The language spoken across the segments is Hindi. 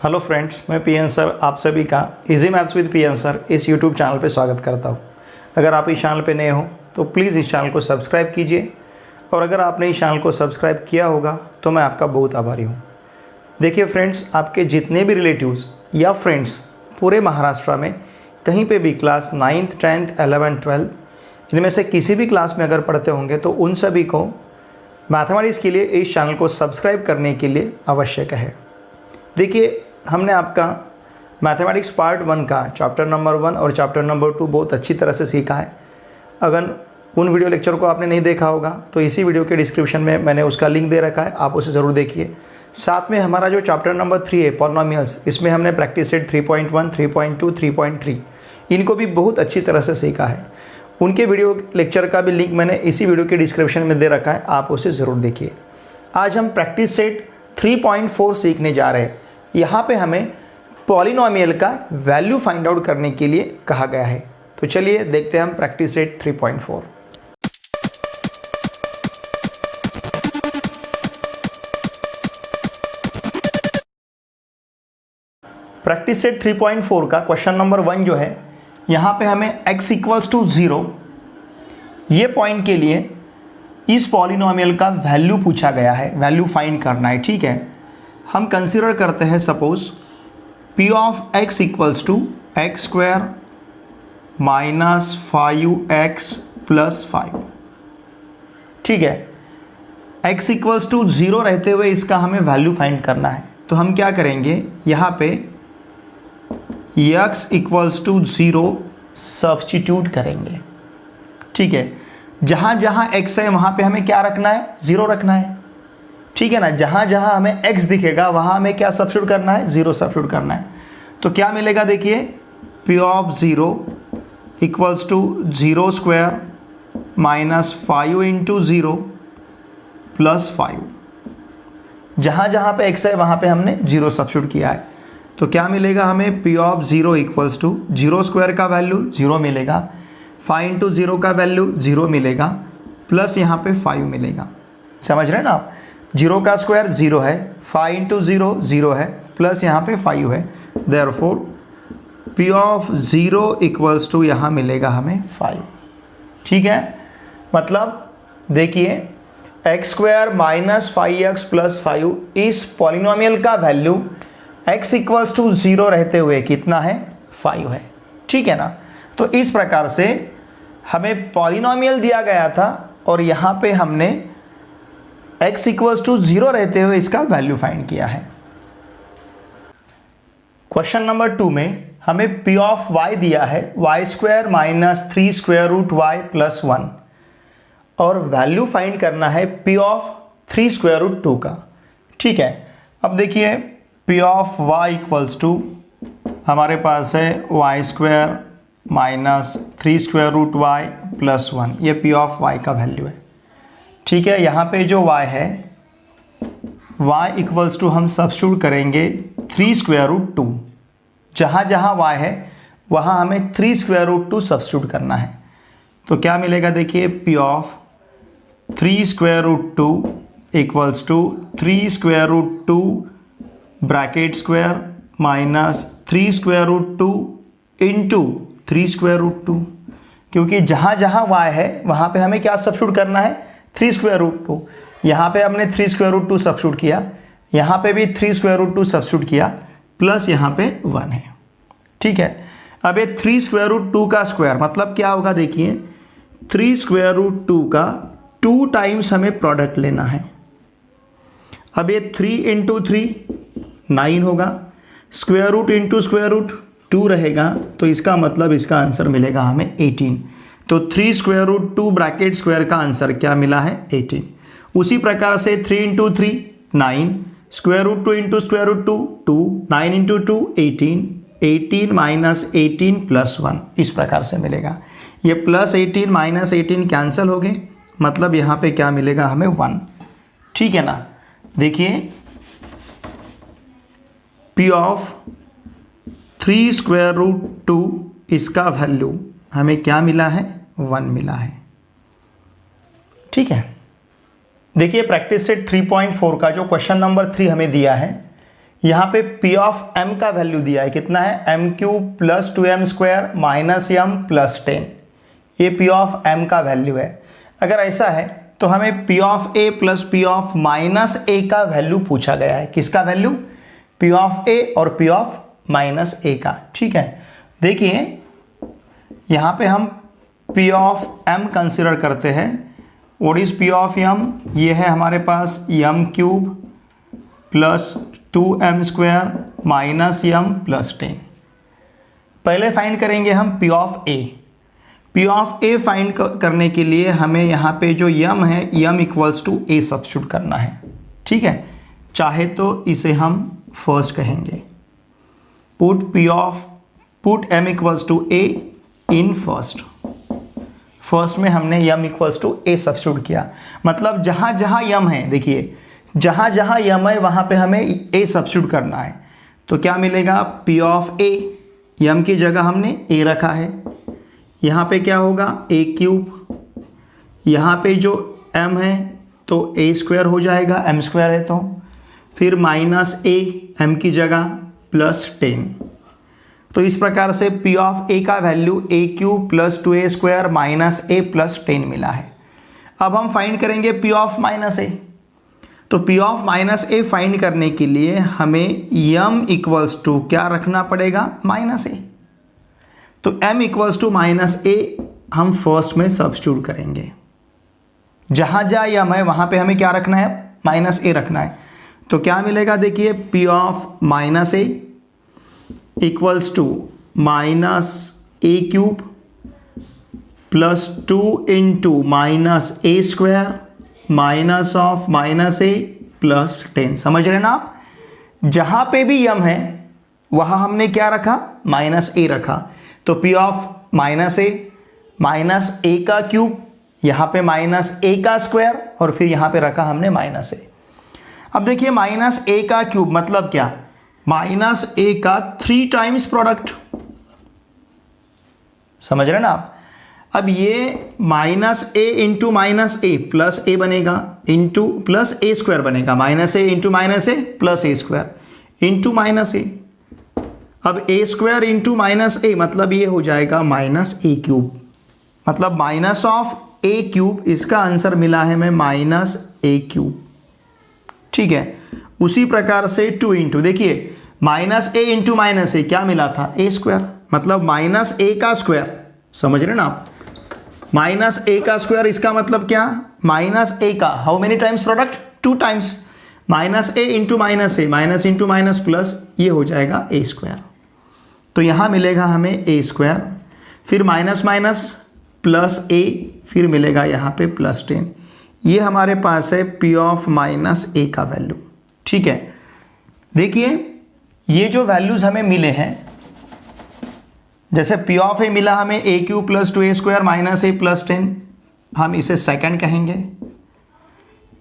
हेलो फ्रेंड्स, मैं पीएन सर आप सभी का easy maths with PN sir इस यूट्यूब चैनल पे स्वागत करता हूँ। अगर आप इस चैनल पे नए हो तो प्लीज़ इस चैनल को सब्सक्राइब कीजिए, और अगर आपने इस चैनल को सब्सक्राइब किया होगा तो मैं आपका बहुत आभारी हूँ। देखिए फ्रेंड्स, आपके जितने भी रिलेटिव्स या फ्रेंड्स पूरे महाराष्ट्र में कहीं पर भी class 9th 10th 11th 12th इनमें से किसी भी क्लास में अगर पढ़ते होंगे तो उन सभी को मैथमेटिक्स के लिए इस चैनल को सब्सक्राइब करने के लिए आवश्यक है। देखिए, हमने आपका मैथमेटिक्स पार्ट 1 का चैप्टर नंबर 1 और चैप्टर नंबर 2 बहुत अच्छी तरह से सीखा है। अगर उन वीडियो लेक्चर को आपने नहीं देखा होगा तो इसी वीडियो के डिस्क्रिप्शन में मैंने उसका लिंक दे रखा है, आप उसे ज़रूर देखिए। साथ में हमारा जो चैप्टर नंबर 3 है पॉलिनोमियल्स, इसमें हमने प्रैक्टिस सेट 3.1, 3.2, 3.3 इनको भी बहुत अच्छी तरह से सीखा है। उनके वीडियो लेक्चर का भी लिंक मैंने इसी वीडियो के डिस्क्रिप्शन में दे रखा है, आप उसे ज़रूर देखिए। आज हम प्रैक्टिस सेट 3.4 सीखने जा रहे हैं। यहाँ पे हमें पॉलिनोमियल का वैल्यू फाइंड आउट करने के लिए कहा गया है। तो चलिए देखते हैं हम प्रैक्टिस सेट 3.4। प्रैक्टिस सेट 3.4 का क्वेश्चन नंबर 1 जो है, यहाँ पे हमें x = 0 ये पॉइंट के लिए इस पॉलिनोमियल का वैल्यू पूछा गया है, वैल्यू फाइंड करना है। ठीक है, हम कंसीडर करते हैं suppose p of x = x² minus 5x plus 5। ठीक है, x = 0 रहते हुए इसका हमें वैल्यू फाइंड करना है। तो हम क्या करेंगे, यहाँ पे x = 0 सब्स्टिट्यूट करेंगे। ठीक है, जहाँ जहाँ x है वहाँ पे हमें क्या रखना है, 0 रखना है। ठीक है ना, जहाँ जहाँ हमें x दिखेगा वहाँ हमें क्या सब्स्टिट्यूट करना है, 0 सब्स्टिट्यूट करना है। तो क्या मिलेगा, देखिए p ऑफ 0 = 0² माइनस 5 × 0 प्लस 5। जहाँ जहाँ पे x है वहाँ पे हमने 0 सब्स्टिट्यूट किया है। तो क्या मिलेगा हमें, p ऑफ 0 = 0² का वैल्यू 0 मिलेगा, 5 × 0 का वैल्यू 0 मिलेगा, प्लस यहाँ पे 5 मिलेगा। समझ रहे हैं ना आप, 0 का स्क्वायर 0 है, 5 × 0 0 है, प्लस यहाँ पे 5 है। देयरफॉर p ऑफ 0 = यहाँ मिलेगा हमें 5। ठीक है, मतलब देखिए x² माइनस 5x प्लस 5 इस पॉलिनोमियल का वैल्यू x = 0 रहते हुए कितना है, 5 है। ठीक है ना, तो इस प्रकार से हमें पॉलिनोमियल दिया गया था और यहाँ पे हमने x = 0 रहते हुए इसका वैल्यू फाइंड किया है। क्वेश्चन नंबर 2 में हमें p ऑफ y दिया है y² माइनस 3√y प्लस 1, और वैल्यू फाइंड करना है p ऑफ 3√2 का। ठीक है, अब देखिए p ऑफ y = हमारे पास है y² माइनस 3√y प्लस 1, ये p ऑफ y का वैल्यू है। ठीक है, यहाँ पे जो y है y = हम सब्स्टिट्यूट करेंगे 3√2। जहाँ जहाँ y है वहाँ हमें 3√2 सब्स्टिट्यूट करना है। तो क्या मिलेगा, देखिए p of 3√2 = 3√2 bracket square minus 3√2 into 3√2, क्योंकि जहाँ जहाँ y है वहाँ पे हमें क्या सब्स्टिट्यूट करना है, 3√2। यहाँ पे हमने 3√2 सब्स्टिट्यूट किया, यहाँ पे भी 3√2 सब्स्टिट्यूट किया, प्लस यहाँ पे 1 है। ठीक है, अब ये 3√2 का स्क्वायर मतलब क्या होगा, देखिए 3√2 का 2 टाइम्स हमें प्रोडक्ट लेना है। अब ये 3 × 3 9 होगा, square root into square root 2 रहेगा, तो इसका मतलब इसका आंसर मिलेगा हमें 18। तो 3√2 ब्रैकेट स्क्वायर का आंसर क्या मिला है, 18। उसी प्रकार से 3 × 3 9, square root 2 into square root 2 2, 9 × 2 18, 18 minus 18 plus 1, इस प्रकार से मिलेगा। ये प्लस 18 माइनस 18 कैंसिल हो गए, मतलब यहाँ पे क्या मिलेगा हमें 1। ठीक है ना, देखिए p ऑफ 3√2 इसका वैल्यू हमें क्या मिला है, 1 मिला है। ठीक है, देखिए प्रैक्टिस सेट 3.4 का जो क्वेश्चन नंबर 3 हमें दिया है, यहाँ पे पी ऑफ एम का वैल्यू दिया है, कितना है, M cube plus 2m square minus M plus 10, ये पी ऑफ एम का वैल्यू है। अगर ऐसा है तो हमें P of A plus P of minus A का वैल्यू पूछा गया है। किसका वैल्यू, पी ऑफ ए और पी ऑफ माइनस ए का। ठीक है, देखिए यहाँ पे हम पी ऑफ एम कंसिडर करते हैं। What is P of M, ये है हमारे पास M cube plus 2m square minus M plus 10। पहले फाइंड करेंगे हम P of A. P of A find करने के लिए हमें यहाँ पे जो यम है, M equals to A substitute करना है। ठीक है, चाहे तो इसे हम फर्स्ट कहेंगे, put M equals to A in first. First में हमने M equals to A substitute किया, मतलब जहाँ जहाँ यम है, देखिए जहाँ जहाँ यम है वहाँ पे हमें ए सब्स्टिट्यूट करना है। तो क्या मिलेगा, पी ऑफ ए, यम की जगह हमने ए रखा है, यहाँ पे क्या होगा ए क्यूब, यहाँ पे जो m है तो ए स्क्वायर हो जाएगा, m स्क्वायर है तो, फिर माइनस ए, m की जगह प्लस 10। तो इस प्रकार से p ऑफ a का value A cube plus 2a square minus A plus 10 मिला है। अब हम फाइंड करेंगे p ऑफ माइनस ए। तो p of minus A find करने के लिए हमें m इक्वल्स टू क्या रखना पड़ेगा, माइनस ए। तो m इक्वल्स टू माइनस ए हम फर्स्ट में सब्स्टिट्यूट करेंगे। जहाँ जहाँ यम है वहाँ पे हमें क्या रखना है, माइनस ए रखना है। तो क्या मिलेगा, देखिए P of minus A equals to minus A cube plus 2 into minus A square minus of minus A plus 10। समझ रहे ना आप, जहाँ पे भी यम है वहाँ हमने क्या रखा, माइनस ए रखा। तो पी ऑफ माइनस ए का क्यूब, यहाँ पे माइनस ए का स्क्वायर और फिर यहाँ पे रखा हमने माइनस ए। अब देखिए माइनस ए का क्यूब मतलब क्या, माइनस ए का 3 टाइम्स प्रोडक्ट। समझ रहे ना आप। अब ये minus A into minus A plus ए बनेगा, इंटू प्लस ए स्क्वायर बनेगा, minus A into minus A plus A square into minus ए। अब ए स्क्वायर इंटू माइनस ए मतलब ये हो जाएगा माइनस ए क्यूब, मतलब माइनस ऑफ ए क्यूब। इसका आंसर मिला है हमें माइनस ए क्यूब। ठीक है, उसी प्रकार से 2 इंटू, देखिए माइनस ए इंटू माइनस ए क्या मिला था, ए स्क्वायर, मतलब माइनस ए का स्क्वायर। समझ रहे ना आप, माइनस ए का स्क्वायर, इसका मतलब क्या, माइनस ए का how many times product, 2 times. Minus A into minus A, minus into minus plus, ये हो जाएगा ए स्क्वायर। तो यहाँ मिलेगा हमें ए स्क्वायर, फिर माइनस माइनस प्लस ए, फिर मिलेगा यहाँ पे प्लस 10। ये हमारे पास है पी ऑफ माइनस ए का वैल्यू। ठीक है, देखिए ये जो वैल्यूज हमें मिले हैं, जैसे पी ऑफ ए मिला हमें A cube plus 2a square minus A plus 10, हम इसे सेकंड कहेंगे।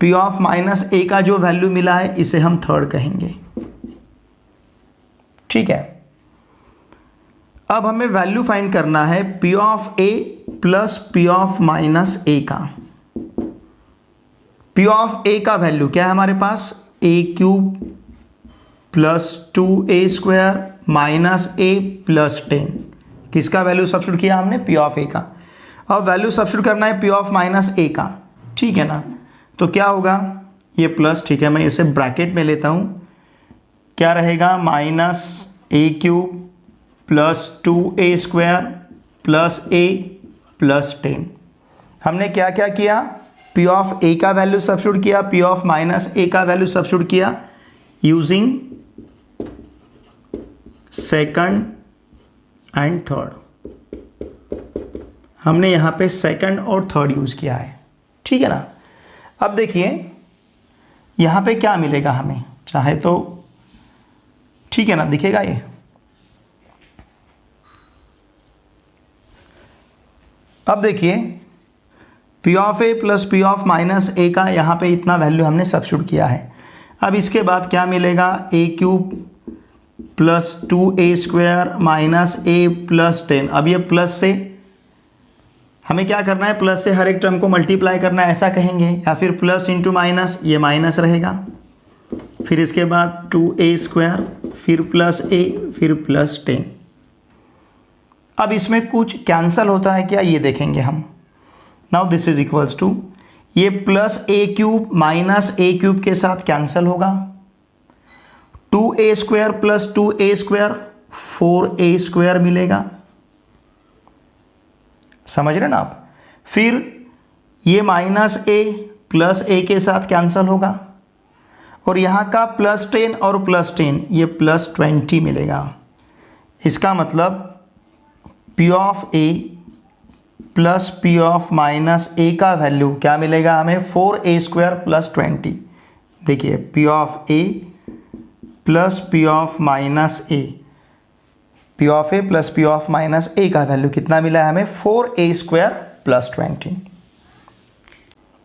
पी ऑफ माइनस ए का जो वैल्यू मिला है इसे हम थर्ड कहेंगे। ठीक है, अब हमें वैल्यू फाइंड करना है P of A plus P of minus A का। पी ऑफ ए का वैल्यू क्या है हमारे पास, A cube plus 2a square minus A plus 10। किसका वैल्यू सब्स्टिट्यूट किया हमने, पी ऑफ ए का। अब वैल्यू सब्स्टिट्यूट करना है पी ऑफ माइनस ए का। ठीक है ना, तो क्या होगा, ये प्लस, ठीक है मैं इसे ब्रैकेट में लेता हूँ, क्या रहेगा, minus A cube plus 2a square plus A plus 10। हमने क्या क्या किया, पी ऑफ ए का वैल्यू सब्स्टिट्यूट किया, पी ऑफ माइनस ए का वैल्यू सब्स्टिट्यूट किया यूजिंग सेकंड एंड थर्ड। हमने यहाँ पे सेकंड और थर्ड यूज किया है। ठीक है ना, अब देखिए यहाँ पे क्या मिलेगा हमें, चाहे तो ठीक है ना, दिखेगा ये, अब देखिए P of A plus P of minus A का यहाँ पे इतना वैल्यू हमने सब्स्टिट्यूट किया है। अब इसके बाद क्या मिलेगा, A cube plus 2a square minus A plus 10। अब ये प्लस से हमें क्या करना है, प्लस से हर एक टर्म को मल्टीप्लाई करना है ऐसा कहेंगे, या फिर प्लस इंटू माइनस, ये माइनस रहेगा, फिर इसके बाद 2a², फिर प्लस a, फिर प्लस 10। अब इसमें कुछ कैंसल होता है क्या, ये देखेंगे हम। Now this is equals to, ये +a³ माइनस a³ के साथ कैंसल होगा। 2a² प्लस 2a², 4a² मिलेगा। समझ रहे ना आप। फिर ये -a प्लस a के साथ कैंसल होगा, और यहाँ का +10 और +10, ये +20 मिलेगा। इसका मतलब P of a plus P of -a का वैल्यू क्या मिलेगा हमें, 4a² प्लस 20। देखिए P of a plus P of -a, P of a plus P of -a का वैल्यू कितना मिला है हमें, 4a² प्लस 20।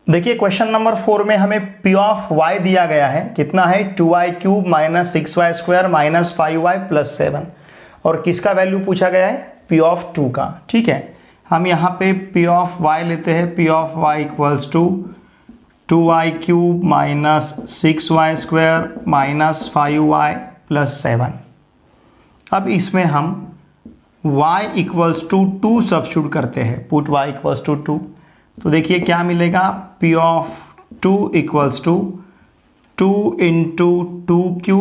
देखिए क्वेश्चन नंबर 4 में हमें P ऑफ y दिया गया है, कितना है, 2y³ minus 6y² minus 5y plus 7, और किसका वैल्यू पूछा गया है, P ऑफ 2 का। ठीक है, हम यहाँ पे P ऑफ y लेते हैं। P of y equals to 2y³ minus 6y² minus 5y plus 7। अब इसमें हम y इक्वल्स टू 2 सब्स्टिट्यूट करते हैं, पुट y इक्वल्स टू 2। तो देखिए क्या मिलेगा, P of 2 equals to 2 into 2³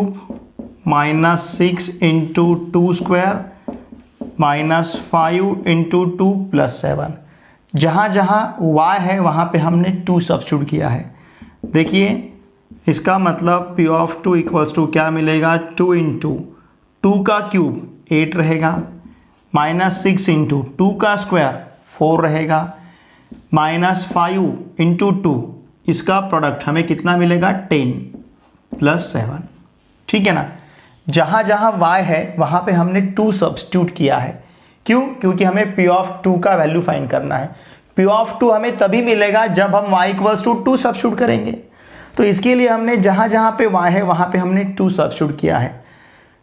minus 6 into 2² minus 5 into 2 plus 7। जहाँ जहाँ y है वहाँ पे हमने 2 सब्स्टिट्यूट किया है। देखिए इसका मतलब P ऑफ 2 इक्वल्स टू क्या मिलेगा, 2 इंटू 2 का क्यूब 8 रहेगा, माइनस 6 इंटू 2 का स्क्वायर 4 रहेगा, माइनस 5 इंटू 2, इसका प्रोडक्ट हमें कितना मिलेगा, 10 प्लस 7। ठीक है ना। जहाँ जहाँ y है वहाँ पे हमने 2 सब्स्टिट्यूट किया है। क्यों, क्योंकि हमें P ऑफ 2 का वैल्यू फाइंड करना है। P ऑफ 2 हमें तभी मिलेगा जब हम y इक्वल्स टू 2 सब्स्टिट्यूट करेंगे। तो इसके लिए हमने जहाँ जहाँ पे y है वहाँ पे हमने 2 सब्स्टिट्यूट किया है।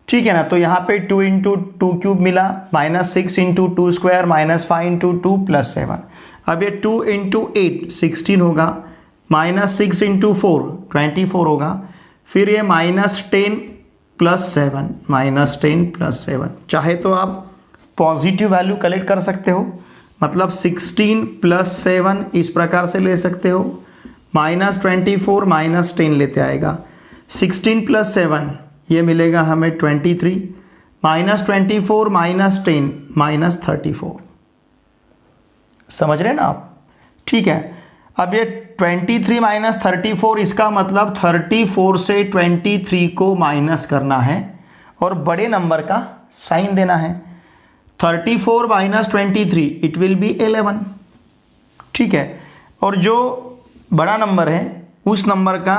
ठीक है ना। तो यहाँ पे 2 इंटू 2³ मिला, minus 6 into 2² minus 5 into 2 plus 7। अब ये 2 इंटू 8 16 होगा, माइनस 6 इंटू 4 24 होगा, फिर ये -10 प्लस 7, -10 प्लस 7। चाहे तो आप पॉजिटिव वैल्यू कलेक्ट कर सकते हो, मतलब 16 प्लस 7 इस प्रकार से ले सकते हो, -24 -10 लेते आएगा। 16 प्लस 7 ये मिलेगा हमें 23, -24 -10 -34। समझ रहे हैं ना आप। ठीक है, अब ये 23 - 34, इसका मतलब 34 से 23 को माइनस करना है और बड़े नंबर का साइन देना है। 34 - 23 इट विल बी 11। ठीक है, और जो बड़ा नंबर है उस नंबर का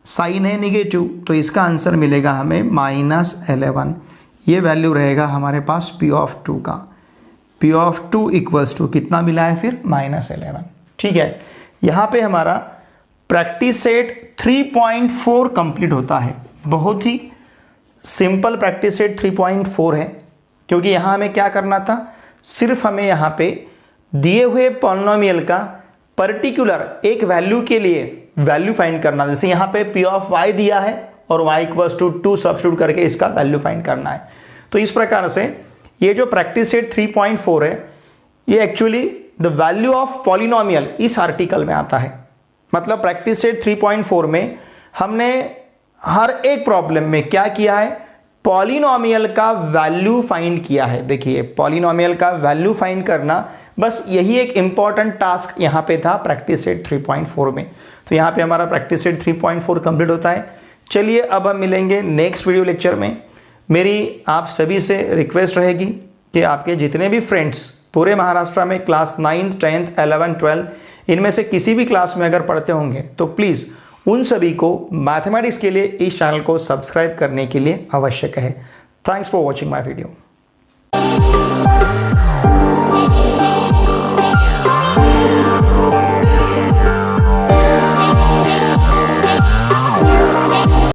साइन है निगेटिव, तो इसका आंसर मिलेगा हमें -11। ये वैल्यू रहेगा हमारे पास P ऑफ 2 का। P ऑफ 2 इक्वल्स टू कितना मिला है फिर, -11। ठीक है, यहाँ पे हमारा प्रैक्टिस सेट 3.4 कंप्लीट होता है। बहुत ही सिंपल प्रैक्टिस सेट 3.4 है, क्योंकि यहाँ हमें क्या करना था, सिर्फ हमें यहाँ पे दिए हुए पॉलिनोमियल का पर्टिकुलर एक वैल्यू के लिए वैल्यू फाइंड करना। जैसे यहाँ पे P ऑफ y दिया है और y इक्वल्स टू 2 सब्स्टिट्यूट करके इसका वैल्यू फाइंड करना है। तो इस प्रकार से ये जो प्रैक्टिस सेट 3.4 है, ये actually the value of polynomial इस आर्टिकल में आता है। मतलब प्रैक्टिस सेट 3.4 में हमने हर एक प्रॉब्लम में क्या किया है, पॉलिनोमियल का वैल्यू फाइंड किया है। देखिए पॉलिनोमियल का वैल्यू फाइंड करना, बस यही एक इंपॉर्टेंट टास्क यहाँ पे था प्रैक्टिस सेट 3.4 में। तो यहाँ पे हमारा प्रैक्टिस सेट 3.4 कंप्लीट होता है। चलिए अब हम मिलेंगे नेक्स्ट वीडियो लेक्चर में। मेरी आप सभी से रिक्वेस्ट रहेगी कि आपके जितने भी फ्रेंड्स पूरे महाराष्ट्र में class 9th 10th 11th 12th इनमें से किसी भी क्लास में अगर पढ़ते होंगे तो प्लीज़ उन सभी को मैथमेटिक्स के लिए इस चैनल को सब्सक्राइब करने के लिए आवश्यक है। Thanks for watching my video.